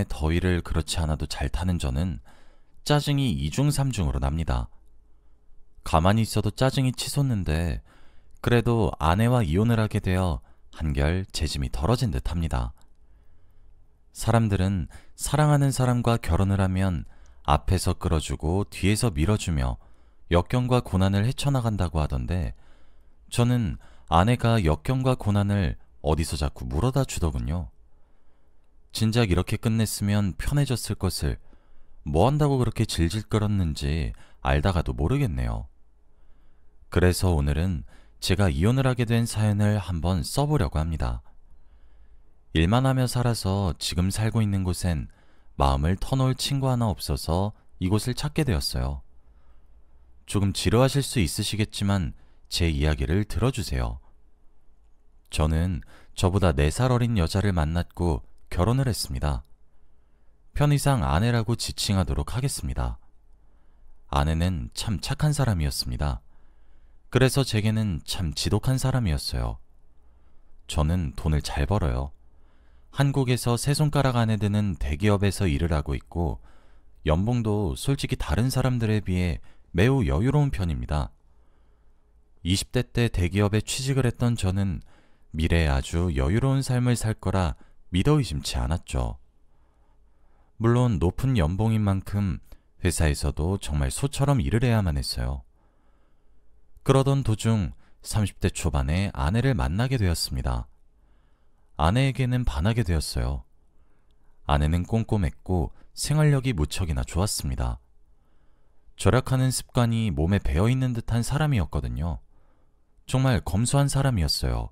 더위를 그렇지 않아도 잘 타는 저는 짜증이 이중삼중으로 납니다. 가만히 있어도 짜증이 치솟는데 그래도 아내와 이혼을 하게 되어 한결 재짐이 덜어진 듯 합니다. 사람들은 사랑하는 사람과 결혼을 하면 앞에서 끌어주고 뒤에서 밀어주며 역경과 고난을 헤쳐나간다고 하던데 저는 아내가 역경과 고난을 어디서 자꾸 물어다 주더군요. 진작 이렇게 끝냈으면 편해졌을 것을 뭐 한다고 그렇게 질질 끌었는지 알다가도 모르겠네요. 그래서 오늘은 제가 이혼을 하게 된 사연을 한번 써보려고 합니다. 일만 하며 살아서 지금 살고 있는 곳엔 마음을 터놓을 친구 하나 없어서 이곳을 찾게 되었어요. 조금 지루하실 수 있으시겠지만 제 이야기를 들어주세요. 저는 저보다 4살 어린 여자를 만났고 결혼을 했습니다. 편의상 아내라고 지칭하도록 하겠습니다. 아내는 참 착한 사람이었습니다. 그래서 제게는 참 지독한 사람이었어요. 저는 돈을 잘 벌어요. 한국에서 세 손가락 안에 드는 대기업에서 일을 하고 있고 연봉도 솔직히 다른 사람들에 비해 매우 여유로운 편입니다. 20대 때 대기업에 취직을 했던 저는 미래에 아주 여유로운 삶을 살 거라 믿어 의심치 않았죠. 물론 높은 연봉인 만큼 회사에서도 정말 소처럼 일을 해야만 했어요. 그러던 도중 30대 초반에 아내를 만나게 되었습니다. 아내에게는 반하게 되었어요. 아내는 꼼꼼했고 생활력이 무척이나 좋았습니다. 절약하는 습관이 몸에 배어있는 듯한 사람이었거든요. 정말 검소한 사람이었어요.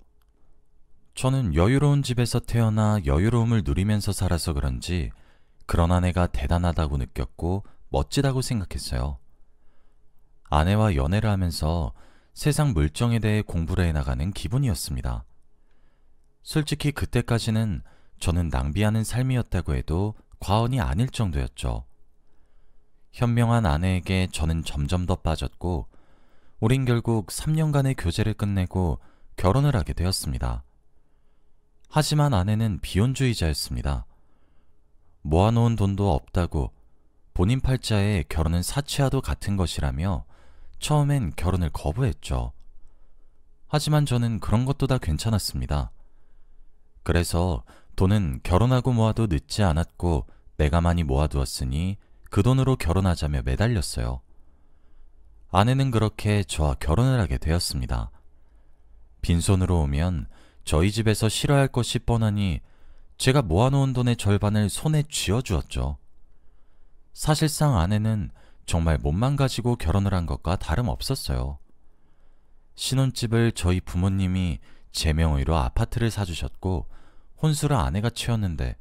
저는 여유로운 집에서 태어나 여유로움을 누리면서 살아서 그런지 그런 아내가 대단하다고 느꼈고 멋지다고 생각했어요. 아내와 연애를 하면서 세상 물정에 대해 공부를 해나가는 기분이었습니다. 솔직히 그때까지는 저는 낭비하는 삶이었다고 해도 과언이 아닐 정도였죠. 현명한 아내에게 저는 점점 더 빠졌고 우린 결국 3년간의 교제를 끝내고 결혼을 하게 되었습니다. 하지만 아내는 비혼주의자였습니다. 모아놓은 돈도 없다고 본인 팔자에 결혼은 사치와도 같은 것이라며 처음엔 결혼을 거부했죠. 하지만 저는 그런 것도 다 괜찮았습니다. 그래서 돈은 결혼하고 모아도 늦지 않았고 내가 많이 모아두었으니 그 돈으로 결혼하자며 매달렸어요. 아내는 그렇게 저와 결혼을 하게 되었습니다. 빈손으로 오면 저희 집에서 싫어할 것이 뻔하니 제가 모아놓은 돈의 절반을 손에 쥐어주었죠. 사실상 아내는 정말 몸만 가지고 결혼을 한 것과 다름없었어요. 신혼집을 저희 부모님이 제 명의로 아파트를 사주셨고 혼수를 아내가 채웠는데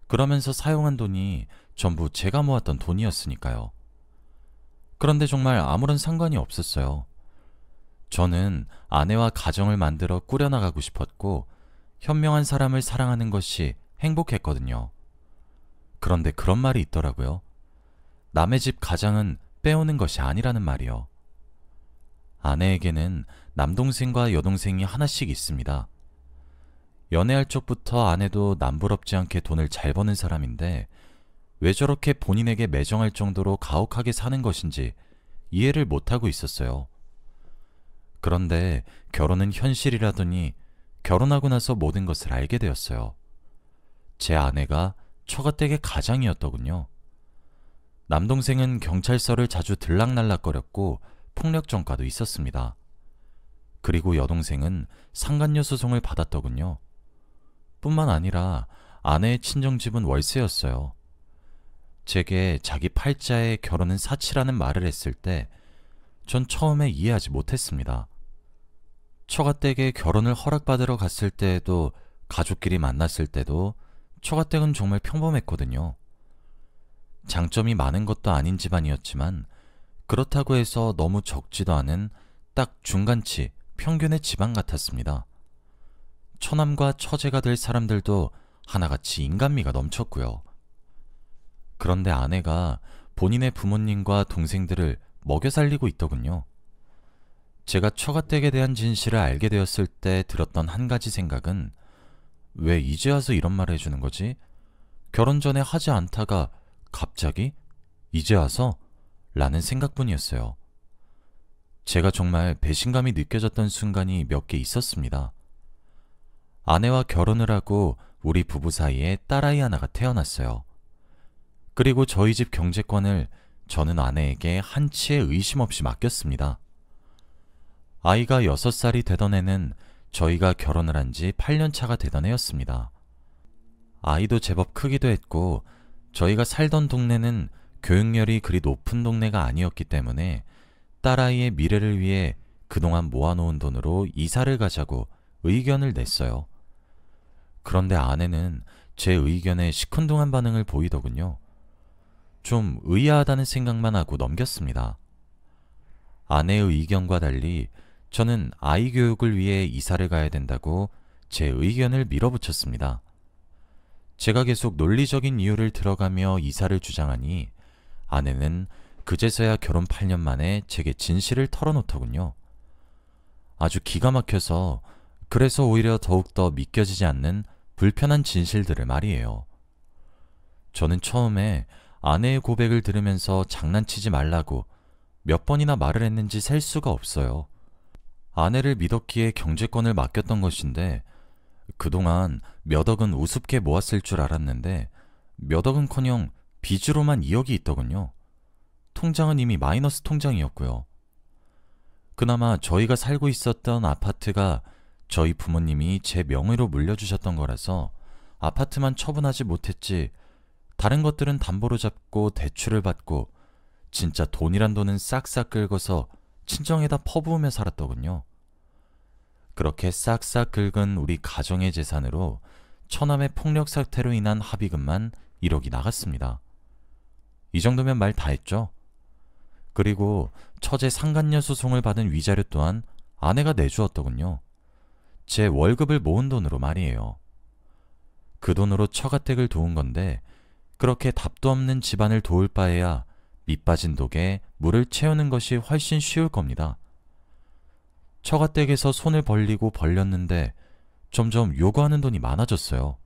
그러면서 사용한 돈이 전부 제가 모았던 돈이었으니까요. 그런데 정말 아무런 상관이 없었어요. 저는 아내와 가정을 만들어 꾸려나가고 싶었고 현명한 사람을 사랑하는 것이 행복했거든요. 그런데 그런 말이 있더라고요. 남의 집 가장은 빼오는 것이 아니라는 말이요. 아내에게는 남동생과 여동생이 하나씩 있습니다. 연애할 적부터 아내도 남부럽지 않게 돈을 잘 버는 사람인데 왜 저렇게 본인에게 매정할 정도로 가혹하게 사는 것인지 이해를 못하고 있었어요. 그런데 결혼은 현실이라더니 결혼하고 나서 모든 것을 알게 되었어요. 제 아내가 처가댁의 가장이었더군요. 남동생은 경찰서를 자주 들락날락거렸고 폭력 전과도 있었습니다. 그리고 여동생은 상간녀 소송을 받았더군요. 뿐만 아니라 아내의 친정집은 월세였어요. 제게 자기 팔자에 결혼은 사치라는 말을 했을 때 전 처음에 이해하지 못했습니다. 처가댁에 결혼을 허락받으러 갔을 때에도 가족끼리 만났을 때도 처가댁은 정말 평범했거든요. 장점이 많은 것도 아닌 집안이었지만 그렇다고 해서 너무 적지도 않은 딱 중간치 평균의 집안 같았습니다. 처남과 처제가 될 사람들도 하나같이 인간미가 넘쳤고요. 그런데 아내가 본인의 부모님과 동생들을 먹여 살리고 있더군요. 제가 처가댁에 대한 진실을 알게 되었을 때 들었던 한 가지 생각은 왜 이제 와서 이런 말을 해주는 거지? 결혼 전에 하지 않다가 갑자기 이제 와서? 라는 생각뿐이었어요. 제가 정말 배신감이 느껴졌던 순간이 몇 개 있었습니다. 아내와 결혼을 하고 우리 부부 사이에 딸아이 하나가 태어났어요. 그리고 저희 집 경제권을 저는 아내에게 한치의 의심 없이 맡겼습니다. 아이가 6살이 되던 해는 저희가 결혼을 한 지 8년 차가 되던 해였습니다. 아이도 제법 크기도 했고 저희가 살던 동네는 교육열이 그리 높은 동네가 아니었기 때문에 딸아이의 미래를 위해 그동안 모아놓은 돈으로 이사를 가자고 의견을 냈어요. 그런데 아내는 제 의견에 시큰둥한 반응을 보이더군요. 좀 의아하다는 생각만 하고 넘겼습니다. 아내의 의견과 달리 저는 아이 교육을 위해 이사를 가야 된다고 제 의견을 밀어붙였습니다. 제가 계속 논리적인 이유를 들어가며 이사를 주장하니 아내는 그제서야 결혼 8년 만에 제게 진실을 털어놓더군요. 아주 기가 막혀서 그래서 오히려 더욱더 믿겨지지 않는 불편한 진실들을 말이에요. 저는 처음에 아내의 고백을 들으면서 장난치지 말라고 몇 번이나 말을 했는지 셀 수가 없어요. 아내를 믿었기에 경제권을 맡겼던 것인데 그동안 몇 억은 우습게 모았을 줄 알았는데 몇 억은커녕 빚으로만 2억이 있더군요. 통장은 이미 마이너스 통장이었고요. 그나마 저희가 살고 있었던 아파트가 저희 부모님이 제 명의로 물려주셨던 거라서 아파트만 처분하지 못했지 다른 것들은 담보로 잡고 대출을 받고 진짜 돈이란 돈은 싹싹 긁어서 친정에다 퍼부으며 살았더군요. 그렇게 싹싹 긁은 우리 가정의 재산으로 처남의 폭력 사태로 인한 합의금만 1억이 나갔습니다. 이 정도면 말 다 했죠? 그리고 처제 상간녀 소송을 받은 위자료 또한 아내가 내주었더군요. 제 월급을 모은 돈으로 말이에요. 그 돈으로 처가댁을 도운 건데 그렇게 답도 없는 집안을 도울 바에야 밑 빠진 독에 물을 채우는 것이 훨씬 쉬울 겁니다. 처가댁에서 손을 벌리고 벌렸는데 점점 요구하는 돈이 많아졌어요.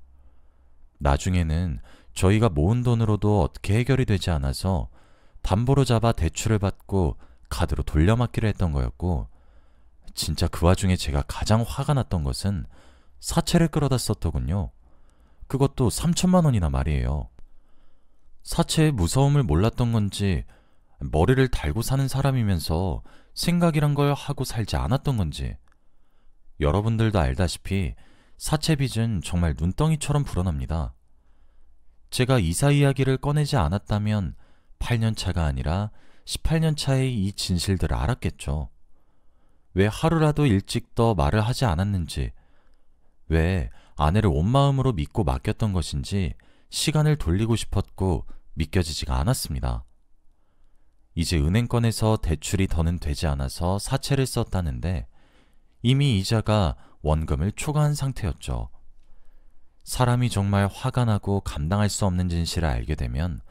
나중에는 저희가 모은 돈으로도 어떻게 해결이 되지 않아서 담보로 잡아 대출을 받고 카드로 돌려막기로 했던 거였고 진짜 그 와중에 제가 가장 화가 났던 것은 사채를 끌어다 썼더군요. 그것도 3천만 원이나 말이에요. 사채의 무서움을 몰랐던 건지 머리를 달고 사는 사람이면서 생각이란 걸 하고 살지 않았던 건지 여러분들도 알다시피 사채 빚은 정말 눈덩이처럼 불어납니다. 제가 이사 이야기를 꺼내지 않았다면 8년 차가 아니라 18년 차의 이 진실들을 알았겠죠. 왜 하루라도 일찍 더 말을 하지 않았는지, 왜 아내를 온 마음으로 믿고 맡겼던 것인지 시간을 돌리고 싶었고 믿겨지지가 않았습니다. 이제 은행권에서 대출이 더는 되지 않아서 사채를 썼다는데 이미 이자가 원금을 초과한 상태였죠. 사람이 정말 화가 나고 감당할 수 없는 진실을 알게 되면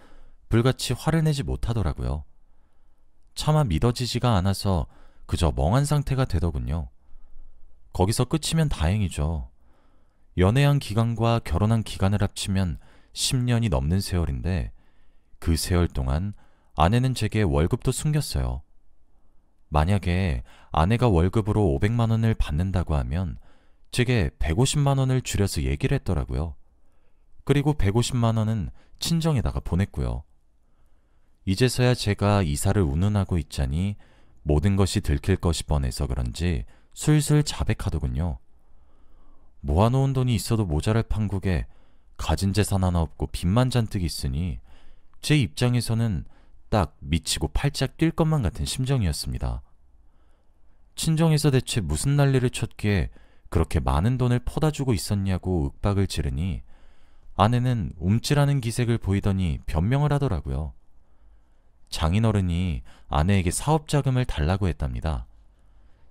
불같이 화를 내지 못하더라고요. 차마 믿어지지가 않아서 그저 멍한 상태가 되더군요. 거기서 끝이면 다행이죠. 연애한 기간과 결혼한 기간을 합치면 10년이 넘는 세월인데 그 세월 동안 아내는 제게 월급도 숨겼어요. 만약에 아내가 월급으로 500만 원을 받는다고 하면 제게 150만 원을 줄여서 얘기를 했더라고요. 그리고 150만 원은 친정에다가 보냈고요. 이제서야 제가 이사를 운운하고 있자니 모든 것이 들킬 것이 뻔해서 그런지 술술 자백하더군요. 모아놓은 돈이 있어도 모자랄 판국에 가진 재산 하나 없고 빚만 잔뜩 있으니 제 입장에서는 딱 미치고 팔짝 뛸 것만 같은 심정이었습니다. 친정에서 대체 무슨 난리를 쳤기에 그렇게 많은 돈을 퍼다 주고 있었냐고 윽박을 지르니 아내는 움찔하는 기색을 보이더니 변명을 하더라고요. 장인어른이 아내에게 사업 자금을 달라고 했답니다.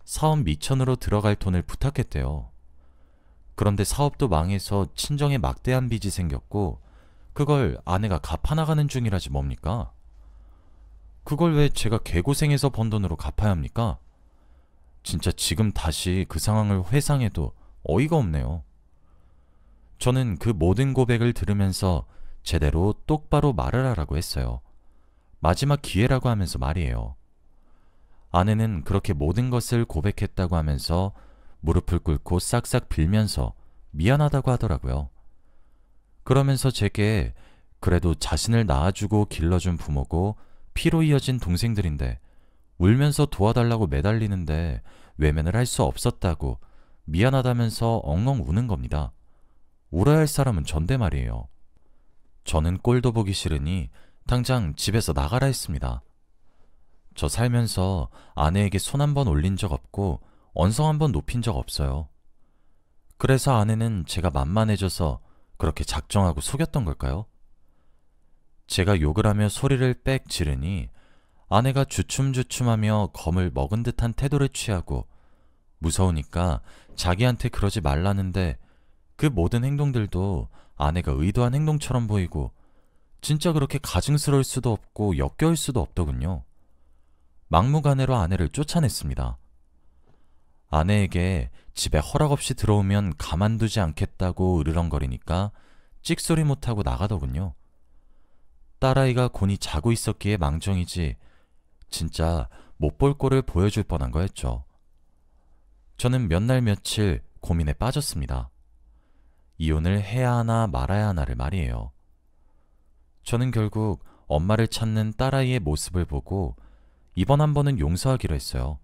사업 미천으로 들어갈 돈을 부탁했대요. 그런데 사업도 망해서 친정에 막대한 빚이 생겼고 그걸 아내가 갚아나가는 중이라지 뭡니까? 그걸 왜 제가 개고생해서 번 돈으로 갚아야 합니까? 진짜 지금 다시 그 상황을 회상해도 어이가 없네요. 저는 그 모든 고백을 들으면서 제대로 똑바로 말을 하라고 했어요. 마지막 기회라고 하면서 말이에요. 아내는 그렇게 모든 것을 고백했다고 하면서 무릎을 꿇고 싹싹 빌면서 미안하다고 하더라고요. 그러면서 제게 그래도 자신을 낳아주고 길러준 부모고 피로 이어진 동생들인데 울면서 도와달라고 매달리는데 외면을 할 수 없었다고 미안하다면서 엉엉 우는 겁니다. 울어야 할 사람은 전데 말이에요. 저는 꼴도 보기 싫으니 당장 집에서 나가라 했습니다. 저 살면서 아내에게 손 한 번 올린 적 없고 언성 한 번 높인 적 없어요. 그래서 아내는 제가 만만해져서 그렇게 작정하고 속였던 걸까요? 제가 욕을 하며 소리를 빽 지르니 아내가 주춤주춤하며 검을 먹은 듯한 태도를 취하고 무서우니까 자기한테 그러지 말라는데 그 모든 행동들도 아내가 의도한 행동처럼 보이고 진짜 그렇게 가증스러울 수도 없고 역겨울 수도 없더군요. 막무가내로 아내를 쫓아냈습니다. 아내에게 집에 허락 없이 들어오면 가만두지 않겠다고 으르렁거리니까 찍소리 못하고 나가더군요. 딸아이가 곤히 자고 있었기에 망정이지 진짜 못 볼 꼴을 보여줄 뻔한 거였죠. 저는 몇 날 며칠 고민에 빠졌습니다. 이혼을 해야 하나 말아야 하나를 말이에요. 저는 결국 엄마를 찾는 딸아이의 모습을 보고 이번 한 번은 용서하기로 했어요.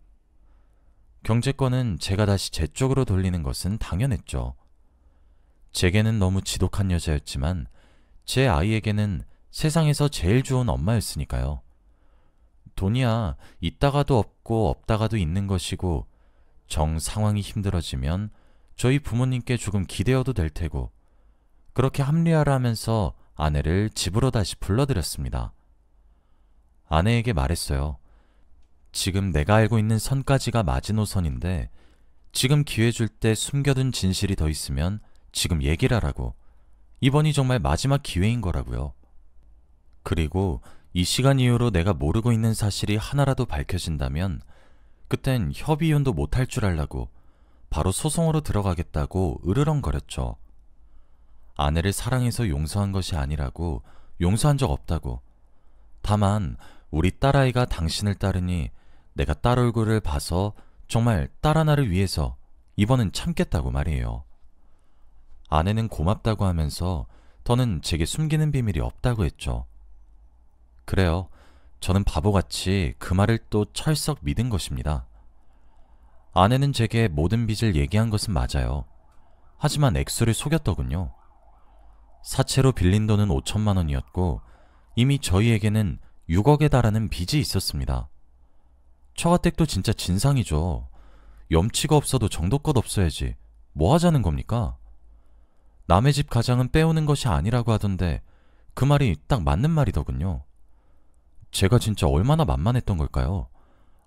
경제권은 제가 다시 제 쪽으로 돌리는 것은 당연했죠. 제게는 너무 지독한 여자였지만 제 아이에게는 세상에서 제일 좋은 엄마였으니까요. 돈이야 있다가도 없고 없다가도 있는 것이고 정 상황이 힘들어지면 저희 부모님께 조금 기대어도 될 테고 그렇게 합리화를 하면서 아내를 집으로 다시 불러들였습니다. 아내에게 말했어요. 지금 내가 알고 있는 선까지가 마지노선인데 지금 기회 줄 때 숨겨둔 진실이 더 있으면 지금 얘기를 하라고. 이번이 정말 마지막 기회인 거라고요. 그리고 이 시간 이후로 내가 모르고 있는 사실이 하나라도 밝혀진다면 그땐 협의이혼도 못할 줄 알라고 바로 소송으로 들어가겠다고 으르렁거렸죠. 아내를 사랑해서 용서한 것이 아니라고, 용서한 적 없다고. 다만 우리 딸아이가 당신을 따르니 내가 딸 얼굴을 봐서 정말 딸 하나를 위해서 이번은 참겠다고 말이에요. 아내는 고맙다고 하면서 더는 제게 숨기는 비밀이 없다고 했죠. 그래요. 저는 바보같이 그 말을 또 철썩 믿은 것입니다. 아내는 제게 모든 빚을 얘기한 것은 맞아요. 하지만 액수를 속였더군요. 사채로 빌린 돈은 5천만 원이었고 이미 저희에게는 6억에 달하는 빚이 있었습니다. 처가댁도 진짜 진상이죠. 염치가 없어도 정도껏 없어야지 뭐 하자는 겁니까? 남의 집 가장은 빼오는 것이 아니라고 하던데 그 말이 딱 맞는 말이더군요. 제가 진짜 얼마나 만만했던 걸까요?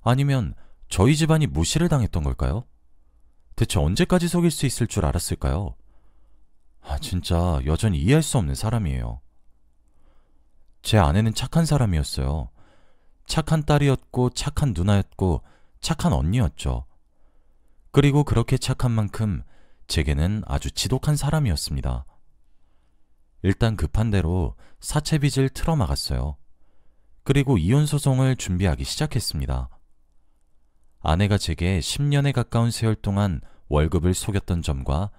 아니면 저희 집안이 무시를 당했던 걸까요? 대체 언제까지 속일 수 있을 줄 알았을까요? 진짜 여전히 이해할 수 없는 사람이에요. 제 아내는 착한 사람이었어요. 착한 딸이었고 착한 누나였고 착한 언니였죠. 그리고 그렇게 착한 만큼 제게는 아주 지독한 사람이었습니다. 일단 급한 대로 사채 빚을 틀어막았어요. 그리고 이혼 소송을 준비하기 시작했습니다. 아내가 제게 10년에 가까운 세월 동안 월급을 속였던 점과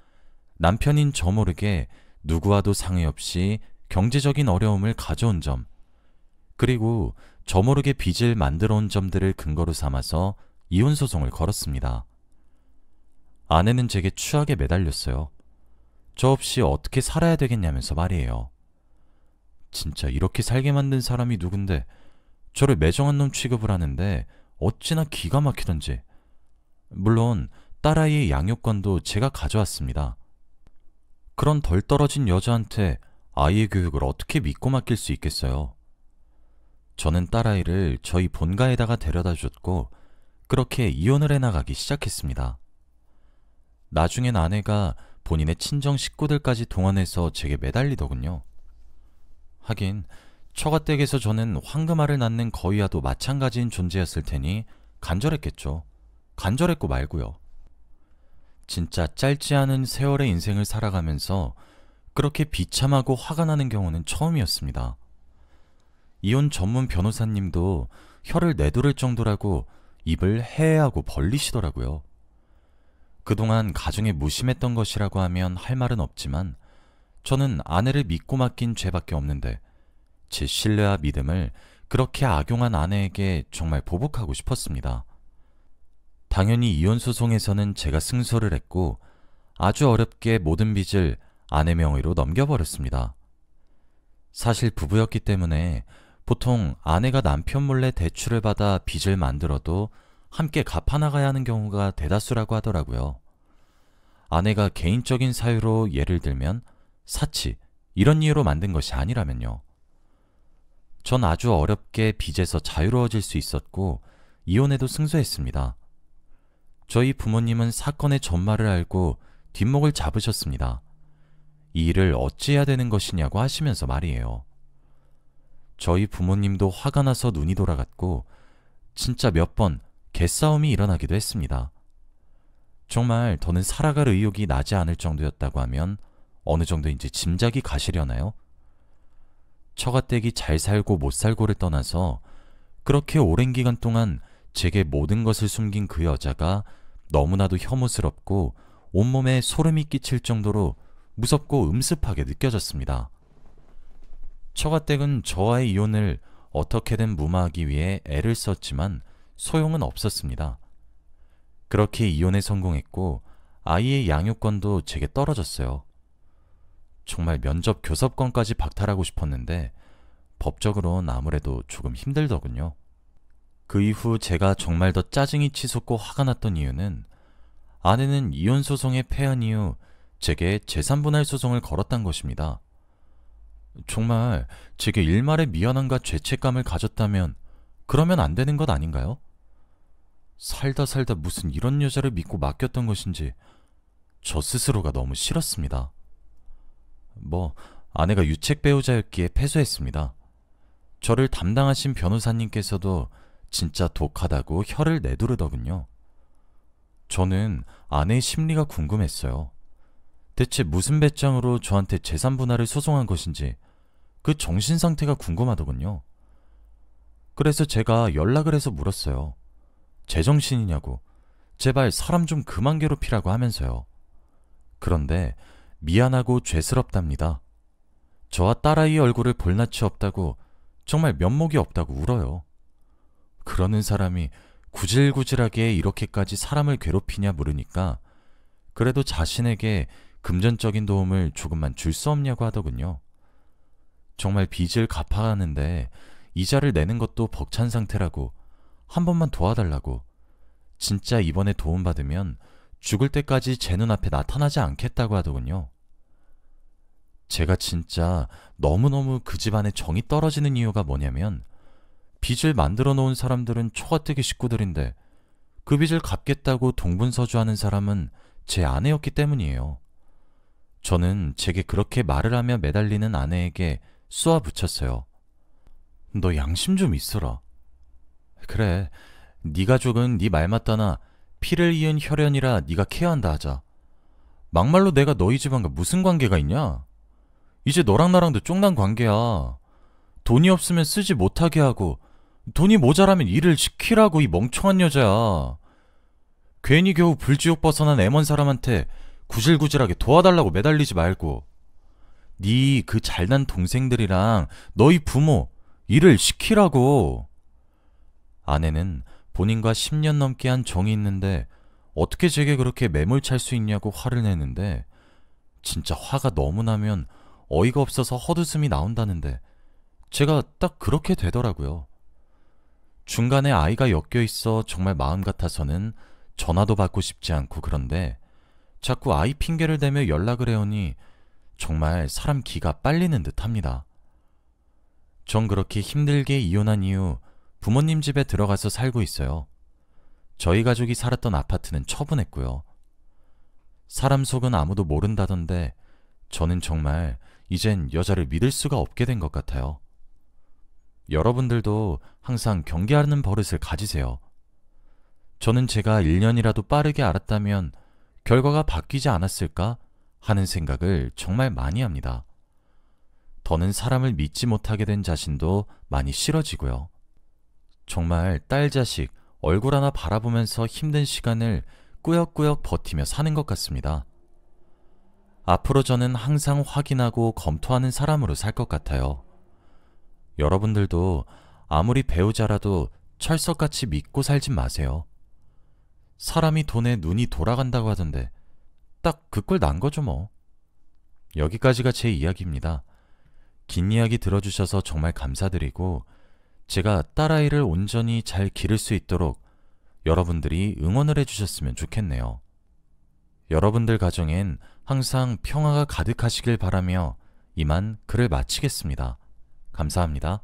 남편인 저 모르게 누구와도 상의 없이 경제적인 어려움을 가져온 점, 그리고 저 모르게 빚을 만들어 온 점들을 근거로 삼아서 이혼 소송을 걸었습니다. 아내는 제게 추하게 매달렸어요. 저 없이 어떻게 살아야 되겠냐면서 말이에요. 진짜 이렇게 살게 만든 사람이 누군데 저를 매정한 놈 취급을 하는데 어찌나 기가 막히던지. 물론 딸아이의 양육권도 제가 가져왔습니다. 그런 덜 떨어진 여자한테 아이의 교육을 어떻게 믿고 맡길 수 있겠어요? 저는 딸아이를 저희 본가에다가 데려다 줬고 그렇게 이혼을 해나가기 시작했습니다. 나중엔 아내가 본인의 친정 식구들까지 동원해서 제게 매달리더군요. 하긴 처가댁에서 저는 황금알을 낳는 거위와도 마찬가지인 존재였을 테니 간절했겠죠. 간절했고 말고요. 진짜 짧지 않은 세월의 인생을 살아가면서 그렇게 비참하고 화가 나는 경우는 처음이었습니다. 이혼 전문 변호사님도 혀를 내두를 정도라고 입을 해하고 벌리시더라고요. 그동안 가정에 무심했던 것이라고 하면 할 말은 없지만 저는 아내를 믿고 맡긴 죄밖에 없는데 제 신뢰와 믿음을 그렇게 악용한 아내에게 정말 보복하고 싶었습니다. 당연히 이혼 소송에서는 제가 승소를 했고 아주 어렵게 모든 빚을 아내 명의로 넘겨버렸습니다. 사실 부부였기 때문에 보통 아내가 남편 몰래 대출을 받아 빚을 만들어도 함께 갚아나가야 하는 경우가 대다수라고 하더라고요. 아내가 개인적인 사유로 예를 들면 사치, 이런 이유로 만든 것이 아니라면요. 전 아주 어렵게 빚에서 자유로워질 수 있었고 이혼에도 승소했습니다. 저희 부모님은 사건의 전말을 알고 뒷목을 잡으셨습니다. 이 일을 어찌해야 되는 것이냐고 하시면서 말이에요. 저희 부모님도 화가 나서 눈이 돌아갔고 진짜 몇 번 개싸움이 일어나기도 했습니다. 정말 더는 살아갈 의욕이 나지 않을 정도였다고 하면 어느 정도인지 짐작이 가시려나요? 처가댁이 잘 살고 못 살고를 떠나서 그렇게 오랜 기간 동안 제게 모든 것을 숨긴 그 여자가 너무나도 혐오스럽고 온몸에 소름이 끼칠 정도로 무섭고 음습하게 느껴졌습니다. 처가댁은 저와의 이혼을 어떻게든 무마하기 위해 애를 썼지만 소용은 없었습니다. 그렇게 이혼에 성공했고 아이의 양육권도 제게 떨어졌어요. 정말 면접 교섭권까지 박탈하고 싶었는데 법적으로는 아무래도 조금 힘들더군요. 그 이후 제가 정말 더 짜증이 치솟고 화가 났던 이유는 아내는 이혼 소송에 패한 이후 제게 재산분할 소송을 걸었단 것입니다. 정말 제게 일말의 미안함과 죄책감을 가졌다면 그러면 안 되는 것 아닌가요? 살다 무슨 이런 여자를 믿고 맡겼던 것인지 저 스스로가 너무 싫었습니다. 아내가 유책 배우자였기에 패소했습니다. 저를 담당하신 변호사님께서도 진짜 독하다고 혀를 내두르더군요. 저는 아내의 심리가 궁금했어요. 대체 무슨 배짱으로 저한테 재산 분할을 소송한 것인지 그 정신 상태가 궁금하더군요. 그래서 제가 연락을 해서 물었어요. 제정신이냐고, 제발 사람 좀 그만 괴롭히라고 하면서요. 그런데 미안하고 죄스럽답니다. 저와 딸아이 얼굴을 볼 낯이 없다고, 정말 면목이 없다고 울어요. 그러는 사람이 구질구질하게 이렇게까지 사람을 괴롭히냐 물으니까 그래도 자신에게 금전적인 도움을 조금만 줄 수 없냐고 하더군요. 정말 빚을 갚아가는데 이자를 내는 것도 벅찬 상태라고, 한 번만 도와달라고, 진짜 이번에 도움받으면 죽을 때까지 제 눈앞에 나타나지 않겠다고 하더군요. 제가 진짜 너무너무 그 집안에 정이 떨어지는 이유가 뭐냐면 빚을 만들어 놓은 사람들은 초가댁의 식구들인데 그 빚을 갚겠다고 동분서주하는 사람은 제 아내였기 때문이에요. 저는 제게 그렇게 말을 하며 매달리는 아내에게 쏘아 붙였어요. 너 양심 좀 있어라. 그래, 네 가족은 네 말 맞다나 피를 이은 혈연이라 네가 케어한다 하자. 막말로 내가 너희 집안과 무슨 관계가 있냐? 이제 너랑 나랑도 쫑난 관계야. 돈이 없으면 쓰지 못하게 하고 돈이 모자라면 일을 시키라고, 이 멍청한 여자야. 괜히 겨우 불지옥 벗어난 애먼 사람한테 구질구질하게 도와달라고 매달리지 말고 네 그 잘난 동생들이랑 너희 부모 일을 시키라고. 아내는 본인과 10년 넘게 한 정이 있는데 어떻게 제게 그렇게 매몰찰 수 있냐고 화를 내는데 진짜 화가 너무 나면 어이가 없어서 헛웃음이 나온다는데 제가 딱 그렇게 되더라고요. 중간에 아이가 엮여 있어 정말 마음 같아서는 전화도 받고 싶지 않고, 그런데 자꾸 아이 핑계를 대며 연락을 해오니 정말 사람 기가 빨리는 듯합니다. 전 그렇게 힘들게 이혼한 이후 부모님 집에 들어가서 살고 있어요. 저희 가족이 살았던 아파트는 처분했고요. 사람 속은 아무도 모른다던데 저는 정말 이젠 여자를 믿을 수가 없게 된 것 같아요. 여러분들도 항상 경계하는 버릇을 가지세요. 저는 제가 1년이라도 빠르게 알았다면 결과가 바뀌지 않았을까 하는 생각을 정말 많이 합니다. 더는 사람을 믿지 못하게 된 자신도 많이 싫어지고요. 정말 딸 자식 얼굴 하나 바라보면서 힘든 시간을 꾸역꾸역 버티며 사는 것 같습니다. 앞으로 저는 항상 확인하고 검토하는 사람으로 살 것 같아요. 여러분들도 아무리 배우자라도 철석같이 믿고 살진 마세요. 사람이 돈에 눈이 돌아간다고 하던데 딱 그 꼴 난 거죠 뭐. 여기까지가 제 이야기입니다. 긴 이야기 들어주셔서 정말 감사드리고 제가 딸아이를 온전히 잘 기를 수 있도록 여러분들이 응원을 해주셨으면 좋겠네요. 여러분들 가정엔 항상 평화가 가득하시길 바라며 이만 글을 마치겠습니다. 감사합니다.